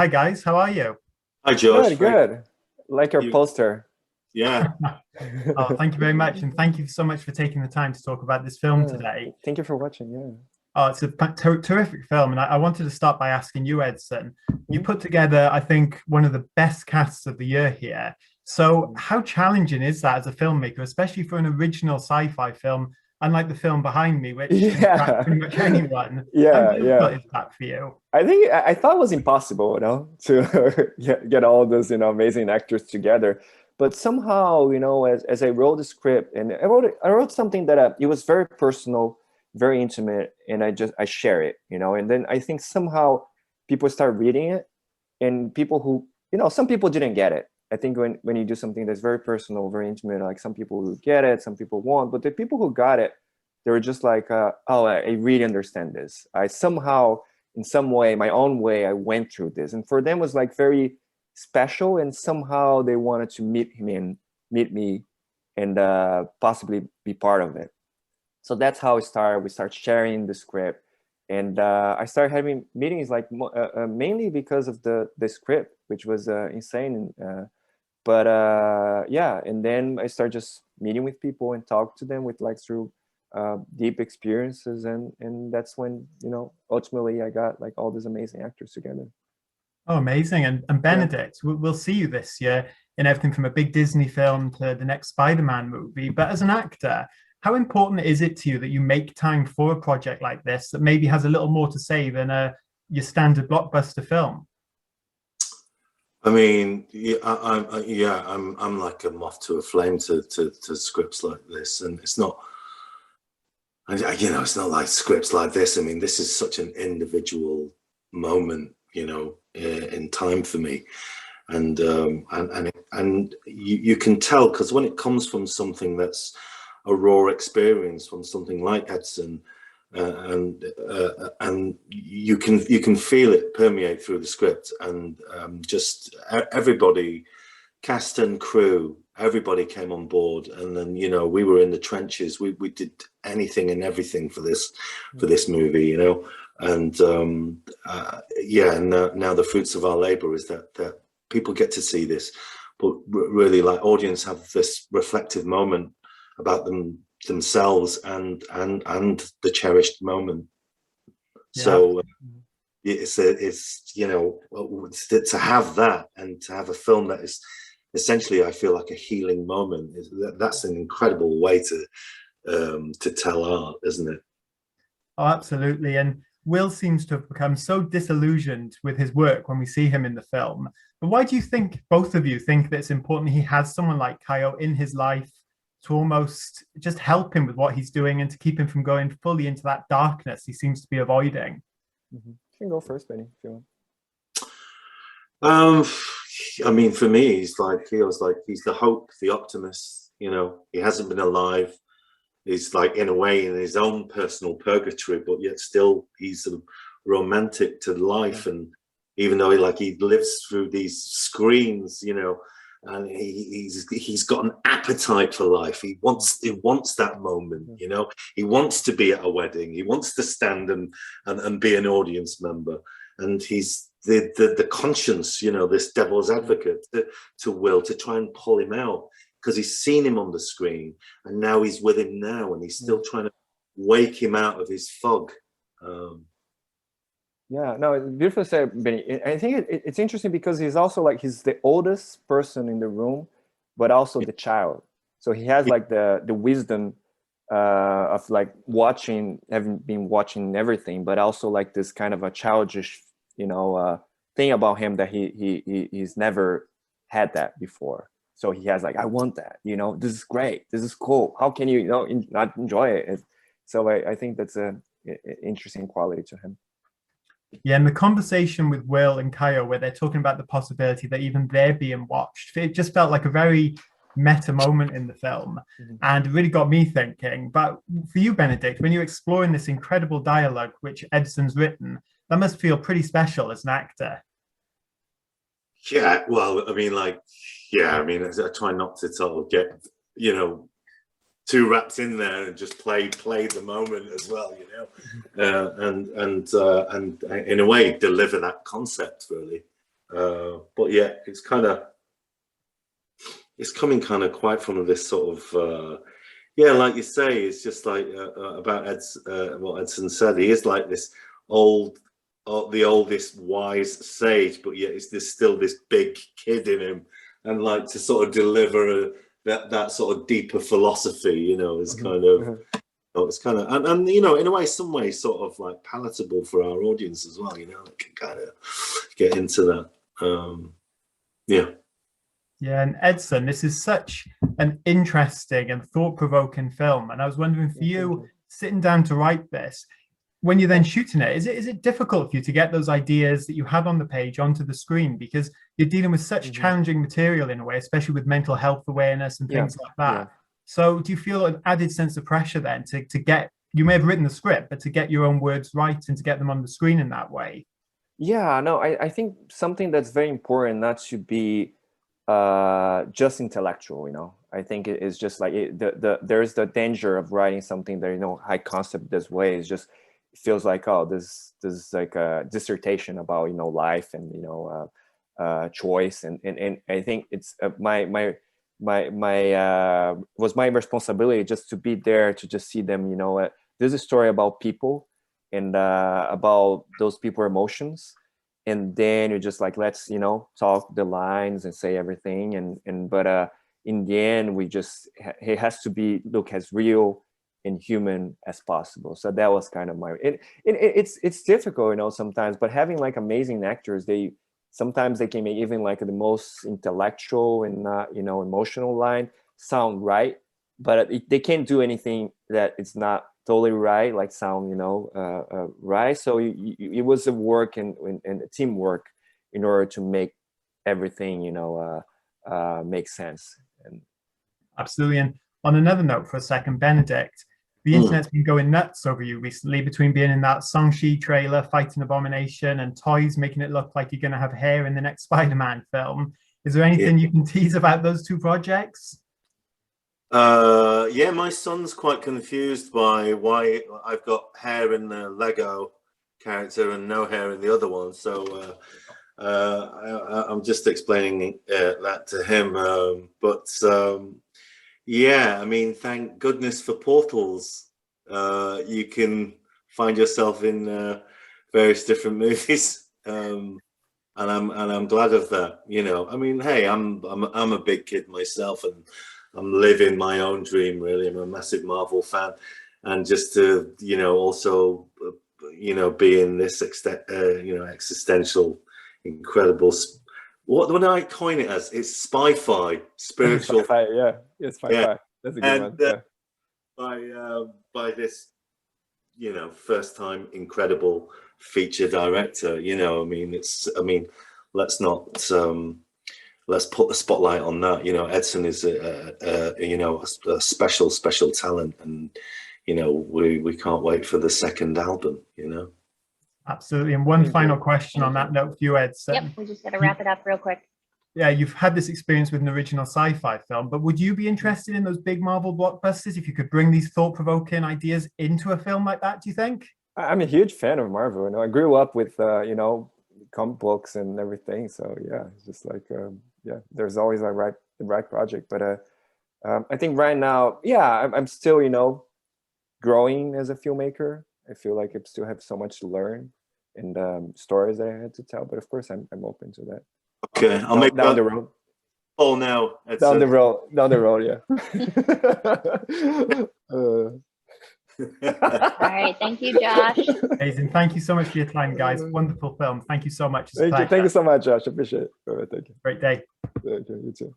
Hi guys, how are you? Hi, Josh. Good, Very good. Like your you. poster. Yeah. Oh, thank you very much, and thank you so much for taking the time to talk about this film Yeah. today. Thank you for watching. Yeah. Oh, it's a terrific film, and I wanted to start by asking you, Edson. You Mhm. put together, I think, one of the best casts of the year here. So, Mhm. how challenging is that as a filmmaker, especially for an original sci-fi film, unlike the film behind me, which can attract Yeah. pretty much anyone? How Yeah. difficult Yeah. is that for you? I thought it was impossible, to get all those, amazing actors together. But somehow, as I wrote the script, and I wrote something that it was very personal, very intimate, and I share it, and then I think somehow people start reading it, and people who, some people didn't get it. I think when you do something that's very personal, very intimate, like some people will get it, some people won't, but the people who got it, they were just like, oh, I really understand this. I somehow, in some way, my own way, I went through this, and for them was like very special, and somehow they wanted to meet me, and possibly be part of it. So that's how it started. We start sharing the script, and I started having meetings like mainly because of the script, which was insane. But yeah, and then I started just meeting with people and talk to them with like through deep experiences, and that's when ultimately I got like all these amazing actors together. Oh, amazing. And Yeah. Benedict, we'll see you this year in everything from a big Disney film to the next Spider-Man movie. But as an actor, how important is it to you that you make time for a project like this that maybe has a little more to say than your standard blockbuster film? I mean, yeah, I'm like a moth to a flame to scripts like this, and it's not, it's not like scripts like this. I mean, this is such an individual moment, in time for me, and you can tell because when it comes from something that's a raw experience, from something like Edson, and you can feel it permeate through the script, and just everybody, cast and crew, everybody came on board, and then we were in the trenches. We did anything and everything for this movie, and yeah, and now the fruits of our labor is that people get to see this, but really, like, audience have this reflective moment about themselves and the cherished moment. Yeah. So it's to have that, and to have a film that is essentially, I feel like, a healing moment. That's an incredible way to tell art, isn't it? Oh, absolutely. And Will seems to have become so disillusioned with his work when we see him in the film. But why do you think, both of you think, that it's important he has someone like Kaio in his life to almost just help him with what he's doing and to keep him from going fully into that darkness he seems to be avoiding? You can go first, Benny, if you want. Um, I mean, for me, feels like he's the hope, the optimist. He hasn't been alive. He's like, in a way, in his own personal purgatory, but yet still he's a romantic to life. And even though he lives through these screens, and he's got an appetite for life. He wants that moment. He wants to be at a wedding. He wants to stand and be an audience member. And he's the conscience, this devil's advocate to Will, to try and pull him out, because he's seen him on the screen, and now he's with him now, and he's still trying to wake him out of his fog. Um, Yeah, no, it's beautiful said, Benny. I think it's interesting because he's also like he's the oldest person in the room, but also the child. So he has like the wisdom of like watching, having been watching everything, but also like this kind of a childish, thing about him that he's never had that before. So he has like, I want that. This is great. This is cool. How can you, not enjoy it? So I think that's a interesting quality to him. Yeah, and the conversation with Will and Kyle, where they're talking about the possibility that even they're being watched, it just felt like a very meta moment in the film, and it really got me thinking. But for you, Benedict, when you're exploring this incredible dialogue which Edson's written, that must feel pretty special as an actor. yeah, well, I mean, I try not to sort of get, too wrapped in there, and just play the moment as well, and in a way deliver that concept, really. But yeah, it's coming kind of quite from this sort of yeah, like you say, it's just like about what Edson said. He is like this the oldest wise sage, but yet there's still this big kid in him, and like to sort of deliver that sort of deeper philosophy, you know, is kind of. It's kind of and you know, in a way, some way, sort of like palatable for our audience as well. You know, that can kind of get into that. Yeah. Yeah, and Edson, this is such an interesting and thought-provoking film, and I was wondering for you, sitting down to write this, when you're then shooting it, is it difficult for you to get those ideas that you had on the page onto the screen, because you're dealing with such challenging material in a way, especially with mental health awareness and things like that. So do you feel an added sense of pressure then to get, you may have written the script, but to get your own words right and to get them on the screen in that way? Yeah, no, I think something that's very important not to be just intellectual, you know. I think it is just like there's the danger of writing something that, you know, high concept this way. It's just, it feels like, oh, this is like a dissertation about, you know, life and, you know, choice. And I think it's was my responsibility just to be there to just see them, you know. There's a story about people and about those people emotions, and then you're just like, let's, you know, talk the lines and say everything, but in the end we just, it has to be look as real and human as possible. So that was kind of my it's difficult, you know, sometimes, but having like amazing actors, sometimes they can make even like the most intellectual and not, you know, emotional line sound right, but they can't do anything that it's not totally right, like sound, you know, right. So it was a work and a teamwork in order to make everything, you know, make sense. And absolutely. And on another note, for a second, Benedict, the internet's been going nuts over you recently, between being in that Shang-Chi trailer, fighting Abomination, and toys making it look like you're going to have hair in the next Spider-Man film. Is there anything you can tease about those two projects? Yeah, my son's quite confused by why I've got hair in the Lego character and no hair in the other one. So I'm just explaining that to him. Yeah, I mean, thank goodness for portals. You can find yourself in various different movies, and I'm glad of that. You know, I mean, hey, I'm a big kid myself, and I'm living my own dream. Really, I'm a massive Marvel fan, and just to, you know, also, you know, be in this you know, existential, incredible. What do I coin it as? It's spy-fi, spiritual. Sci-fi, yeah, it's sci-fi. Yeah. That's a good one. Yeah. By this, you know, first-time incredible feature director. You know, I mean, let's not let's put the spotlight on that. You know, Edson is you know, a special talent, and you know, we can't wait for the second album. You know. Absolutely. And one final question on that note for you, Edson. Yep, we just got to wrap it up real quick. Yeah, you've had this experience with an original sci-fi film, but would you be interested in those big Marvel blockbusters if you could bring these thought-provoking ideas into a film like that, do you think? I'm a huge fan of Marvel. You know, I grew up with, you know, comic books and everything. So yeah, it's just like, yeah, there's always the right project. But I think right now, yeah, I'm still, you know, growing as a filmmaker. I feel like I still have so much to learn and stories that I had to tell. But of course, I'm open to that. Okay, I'll make down the road. Oh, now down the road, yeah. All right, thank you, Josh. Amazing. Thank you so much for your time, guys. Wonderful film. Thank you so much. Thank you so much, Josh. Appreciate it. All right, thank you. Great day. Thank you. You too.